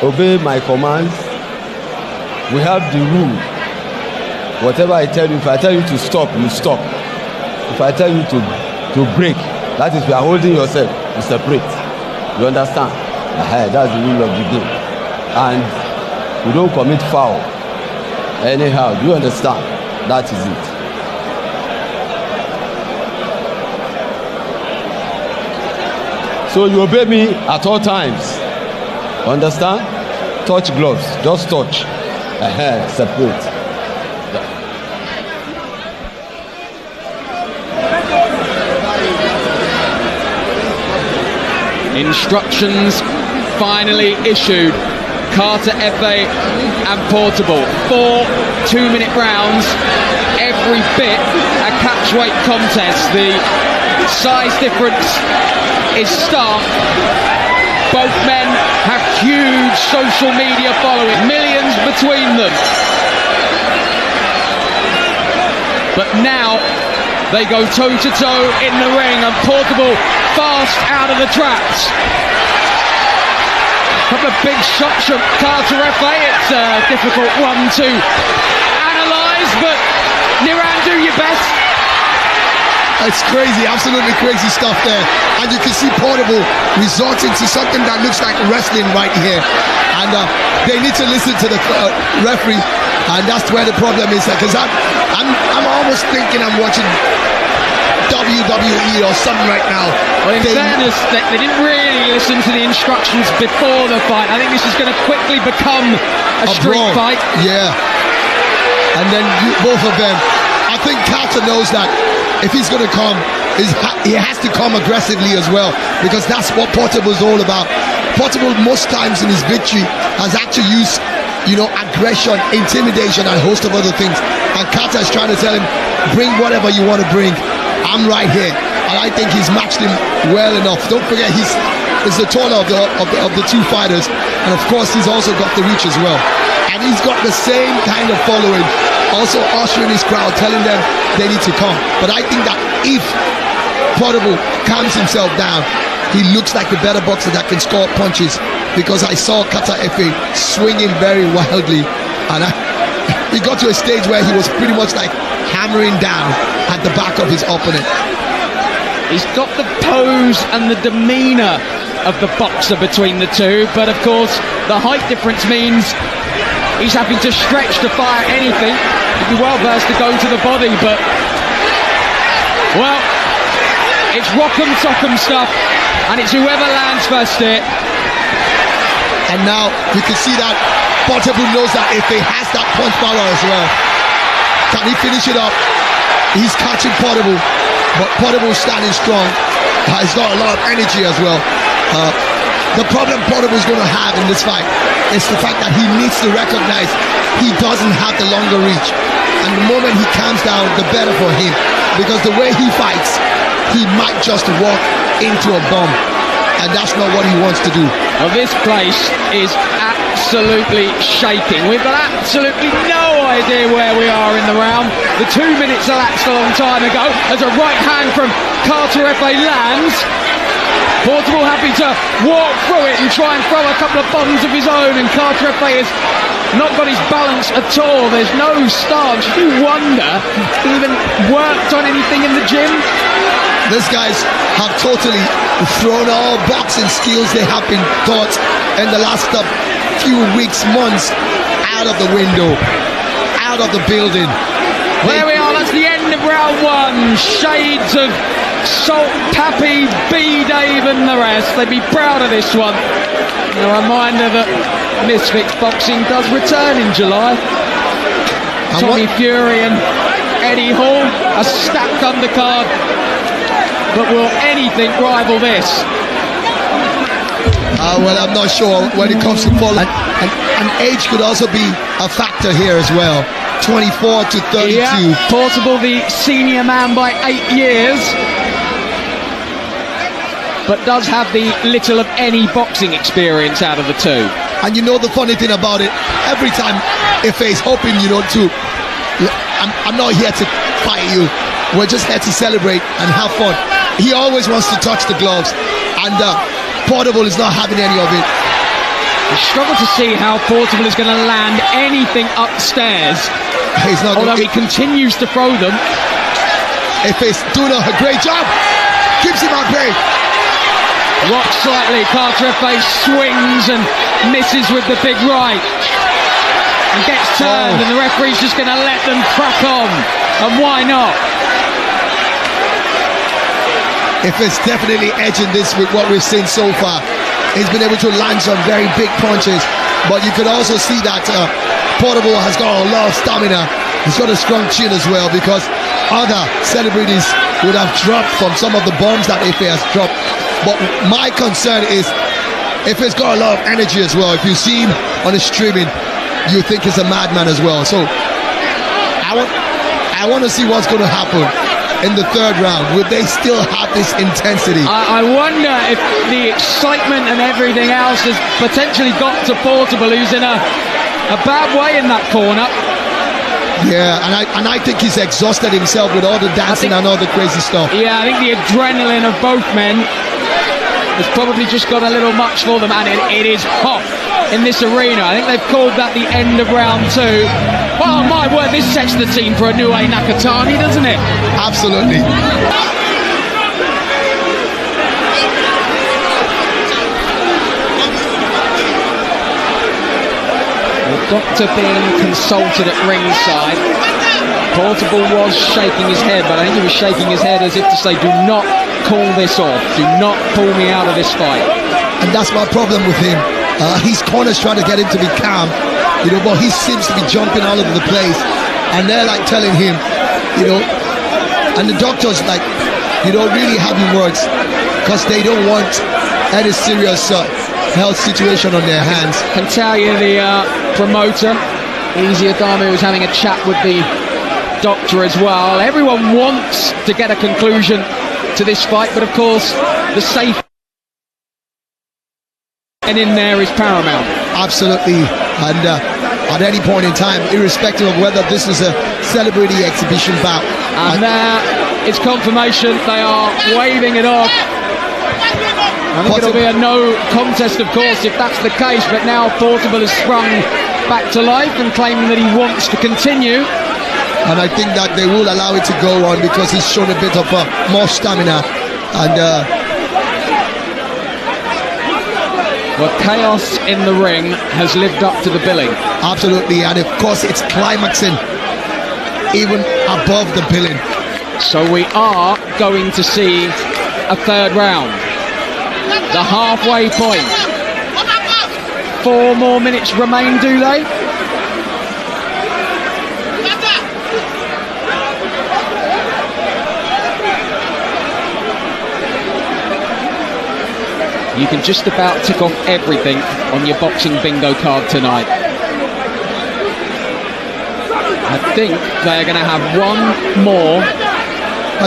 Obey my commands. We have the rule. Whatever I tell you, if I tell you to stop, you stop. If I tell you to break, that is, you are holding yourself, you separate. You understand? That's the rule of the game. And you don't commit foul anyhow. Do you understand? That is it. So you obey me at all times. Understand? Touch gloves. Just touch. Separate. Instructions finally issued. Carter, Efe and Portable. 4 2-minute rounds. Every bit a catchweight contest. The size difference is stark. Both men have huge social media following. Millions between them. But now they go toe-to-toe in the ring, and Portable fast out of the traps. Couple of big shots from Carter Efe. It's a difficult one to analyse, but Niran, do your best. It's crazy, absolutely crazy stuff there. And you can see Portable resorting to something that looks like wrestling right here. And they need to listen to the referee, and that's where the problem is. Because I'm almost thinking I'm watching WWE or something right now. Well, in fairness, they didn't really listen to the instructions before the fight. I think this is going to quickly become a street brawl fight. Yeah. And then both of them. I think Carter knows that if he's going to come, he has to come aggressively as well, because that's what Portable is all about. Portable most times in his victory has actually used, aggression, intimidation, and a host of other things. And Carter is trying to tell him, bring whatever you want to bring. I'm right here. And I think he's matched him well enough. Don't forget, he's the taller of the two fighters. And of course, he's also got the reach as well. And he's got the same kind of following, also ushering his crowd, telling them they need to come. But I think that if Portable calms himself down, he looks like the better boxer that can score punches, because I saw Carter Efe swinging very wildly, and he got to a stage where he was pretty much like hammering down at the back of his opponent. He's got the pose and the demeanour of the boxer between the two, but of course the height difference means he's having to stretch to fire anything. He'd be well versed to go to the body, but well, it's rock'em sock'em stuff, and it's whoever lands first here. And now you can see that Portable knows that if he has that punch power as well, can he finish it up? He's catching Portable, but Portable standing strong. He's got a lot of energy as well. The problem Portable is going to have in this fight is the fact that he needs to recognize he doesn't have the longer reach. And the moment he calms down, the better for him. Because the way he fights, he might just walk into a bomb. And that's not what he wants to do. Well, this place is absolutely shaking. We've got absolutely no idea where we are in the round. The 2 minutes elapsed a long time ago as a right hand from Carter Efe lands. Portable happy to walk through it and try and throw a couple of bombs of his own, and Carter Efe has not got his balance at all. There's no stance. You wonder if he even worked on anything in the gym. These guys have totally thrown all boxing skills they have been taught in the last few weeks, months, out of the window, out of the building. There we are, that's the end of round one. Shades of Salt, Pappy, B. Dave and the rest. They'd be proud of this one. A reminder that Misfits Boxing does return in July. Tommy Fury and Eddie Hall, a stacked undercard. But will anything rival this? Well, I'm not sure when it comes to fall. And age could also be a factor here as well. 24 to 32. Yeah, Portable the senior man by 8 years, but does have the little of any boxing experience out of the two. And you know the funny thing about it, every time Ife is hoping, I'm not here to fight you. We're just here to celebrate and have fun. He always wants to touch the gloves, and Portable is not having any of it. We struggle to see how Portable is going to land anything upstairs. He's not. Although he continues to throw them. Ife's doing a great job. Keeps him at bay. Rocks slightly. Carter Efe swings and misses with the big right. And gets turned, and the referee's just going to let them crack on. And why not? Ife's definitely edging this with what we've seen so far. He's been able to land some very big punches, but you could also see that Portable has got a lot of stamina. He's got a strong chin as well, because other celebrities would have dropped from some of the bombs that Ife has dropped. But my concern is Ife's got a lot of energy as well. If you see him on the streaming, you think he's a madman as well. So I want to see what's going to happen in the third round. Will they still have this intensity? I wonder if the excitement and everything else has potentially got to Portable, who's in a bad way in that corner. Yeah, and I think he's exhausted himself with all the dancing and all the crazy stuff. Yeah, I think the adrenaline of both men has probably just got a little much for them, and it is hot in this arena. I think they've called that the end of round 2. Oh my word, this sets the scene for Inoue Nakatani, doesn't it? Absolutely. Doctor being consulted at ringside. Portable was shaking his head, but I think he was shaking his head as if to say, do not call this off, do not pull me out of this fight. And that's my problem with him. His corner's trying to get him to be calm, but he seems to be jumping all over the place, and they're like telling him, and the doctor's like, really having words, because they don't want any serious health situation on their hands. I can tell you the promoter, Easy Adamu, was having a chat with the doctor as well. Everyone wants to get a conclusion to this fight, but of course the safety in there is paramount. Absolutely. And at any point in time, irrespective of whether this is a celebrity exhibition bout, and it's confirmation. They are waving it off. I think it'll be a no contest, of course, if that's the case, but now Portable has sprung back to life and claiming that he wants to continue. And I think that they will allow it to go on, because he's shown a bit of more stamina. And well, chaos in the ring has lived up to the billing. Absolutely, and of course it's climaxing even above the billing. So we are going to see a third round. The halfway point. 4 more minutes remain, do they? You can just about tick off everything on your boxing bingo card tonight. I think they're going to have one more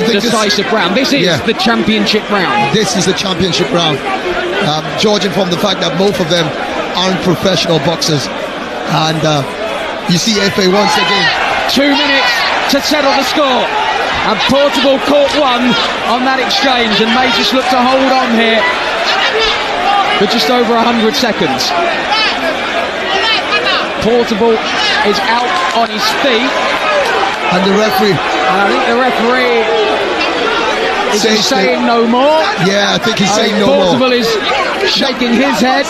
decisive round. This is the championship round. This is the championship round. Judging from the fact that both of them aren't professional boxers. And you see Efe once again. 2 minutes to settle the score. And Portable caught one on that exchange and may just look to hold on here for just over 100 seconds. Portable is out on his feet. And the referee. And I think the referee is saying no more. Yeah, I think he's saying no more. Portable is shaking his head.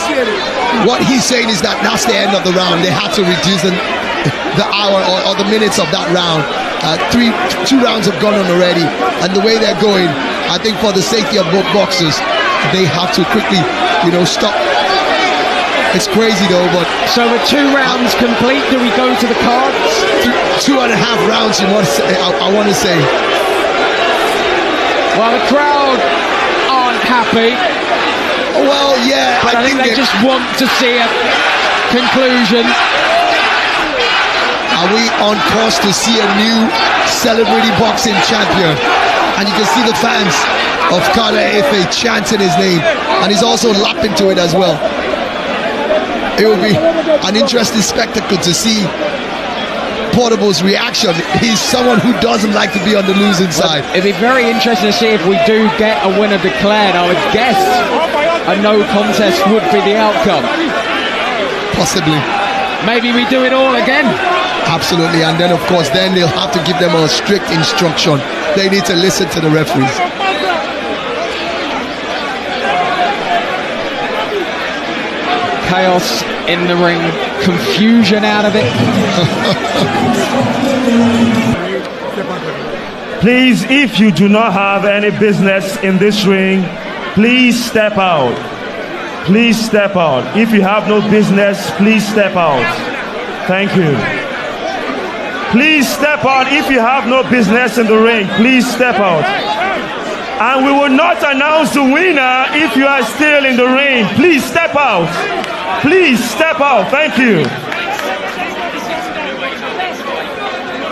What he's saying is that that's the end of the round. They had to reduce the hour or the minutes of that round. 2 rounds have gone on already. And the way they're going, I think for the safety of both boxers, they have to quickly, stop. It's crazy though, but... So with 2 rounds complete, do we go to the cards? 2.5 rounds, I want to say. Well, the crowd aren't happy. Well, yeah. But I think they just want to see a conclusion. Are we on course to see a new celebrity boxing champion? And you can see the fans of Carter Efe chanting his name. And he's also lapping to it as well. It will be an interesting spectacle to see Portable's reaction. He's someone who doesn't like to be on the losing side. It'd be very interesting to see if we do get a winner declared. I would guess a no contest would be the outcome. Possibly. Maybe we do it all again. Absolutely. And then, of course, then they'll have to give them a strict instruction. They need to listen to the referees. Chaos in the ring, confusion out of it. Please, if you do not have any business in this ring, please step out. Please step out. If you have no business, please step out. Thank you. Please step out. If you have no business in the ring, please step out. And we will not announce the winner if you are still in the ring. Please step out. Please step out. Thank you.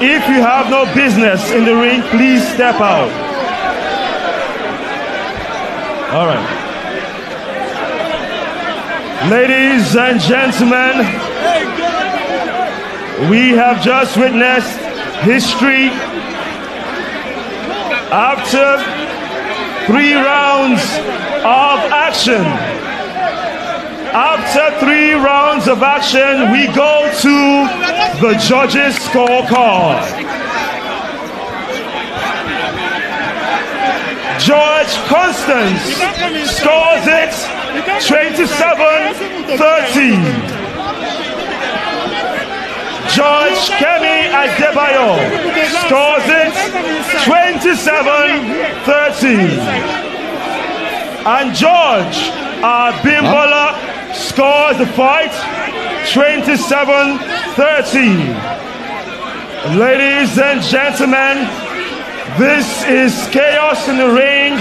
If you have no business in the ring, please step out. All right. Ladies and gentlemen, we have just witnessed history. After 3 rounds of action, after 3 rounds of action, we go to the judges' scorecard. George Constance scores it 27-30. George Kemi Adebayo scores it 27-30. And George Abimbola scores the fight 27-30. Ladies and gentlemen, this is Chaos in the Ring,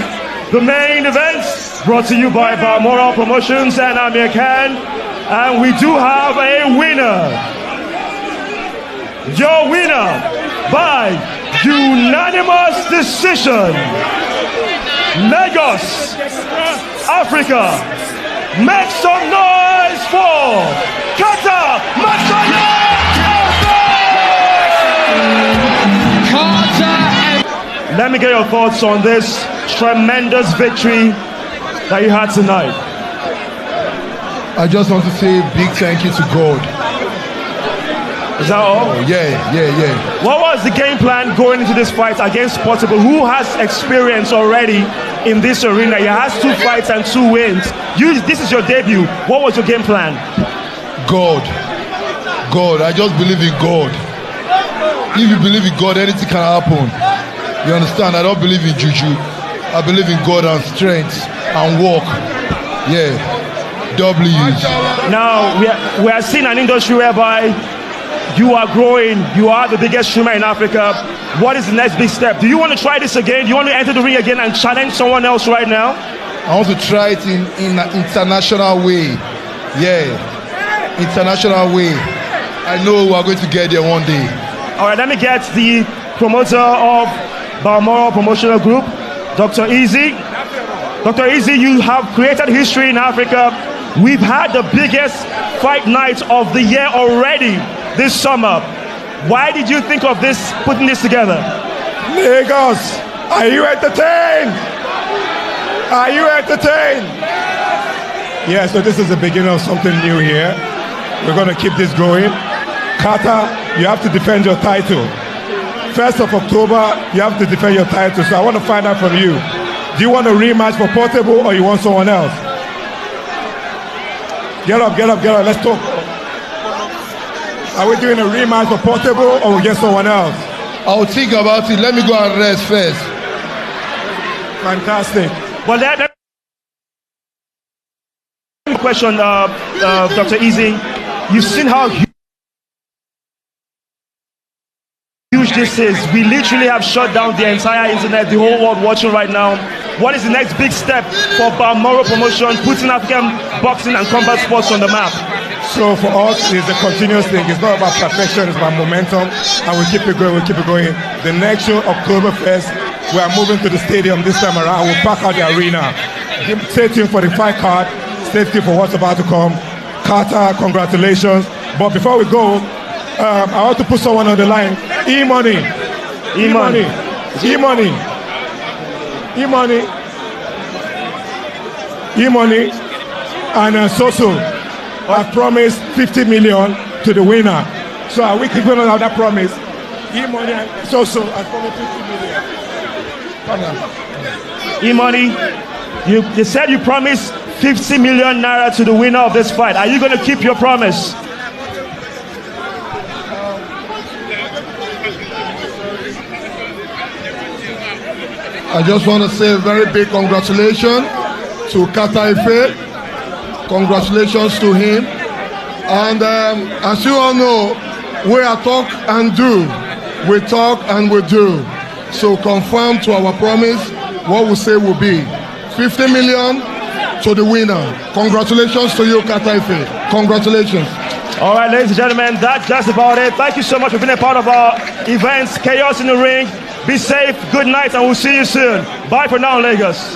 the main event, brought to you by Balmoral Promotions and Amir Khan. And we do have a winner. Your winner by unanimous decision, Lagos, Africa. Make some noise for Kata Matsaya! Let me get your thoughts on this tremendous victory that you had tonight. I just want to say a big thank you to God. Is that all? Yeah. What was the game plan going into this fight against Portable, who has experience already in this arena? He has 2 fights and 2 wins. This is your debut. What was your game plan? God. I just believe in God. If you believe in God, anything can happen. You understand? I don't believe in juju. I believe in God and strength and work. Yeah. W's. Now, we are seeing an industry whereby you are growing. You are the biggest streamer in Africa. What is the next big step? Do you want to try this again? Do you want to enter the ring again and challenge someone else right now? I want to try it in an international way. Yeah. International way. I know we are going to get there one day. All right, let me get the promoter of Balmoral Promotional Group, Dr. Easy. Dr. Easy, you have created history in Africa. We've had the biggest fight night of the year already this summer. Why did you think of this, putting this together? Lagos, are you entertained? Are you entertained? Yeah, so this is the beginning of something new here. We're going to keep this going. Kata, you have to defend your title. 1st of October, you have to defend your title. So I want to find out from you. Do you want a rematch for Portable or you want someone else? Get up. Let's talk. Are we doing a rematch for Portable or we get someone else? I'll think about it. Let me go and rest first. Fantastic. Well, that question, Dr. Easy. You've seen how huge this is. We literally have shut down the entire internet, the whole world watching right now. What is the next big step for Balmoral Promotion, putting African boxing and combat sports on the map? So for us, it's a continuous thing. It's not about perfection, it's about momentum, and we'll keep it going, The next show, October 1st, we are moving to the stadium this time around. We'll pack out the arena. Stay tuned for the fight card. Stay tuned for what's about to come. Carter, congratulations. But before we go, I want to put someone on the line. E-Money. E-Money. E-Money. E-Money. E-Money. And Soso. I promised 50 million to the winner. So are we keeping on that promise? E-Money and Soso, I promised 50 million. Come on. E-Money, you said you promised 50 million naira to the winner of this fight. Are you going to keep your promise? I just want to say a very big congratulations to Kata Ife. Congratulations to him. And as you all know, we are talk and do. We talk and we do. So confirm to our promise what we say will be 50 million to the winner. Congratulations to you, Kata Ife. Congratulations. All right, ladies and gentlemen, that's just about it. Thank you so much for being a part of our events, Chaos in the Ring. Be safe, good night, and we'll see you soon. Bye for now, Lagos.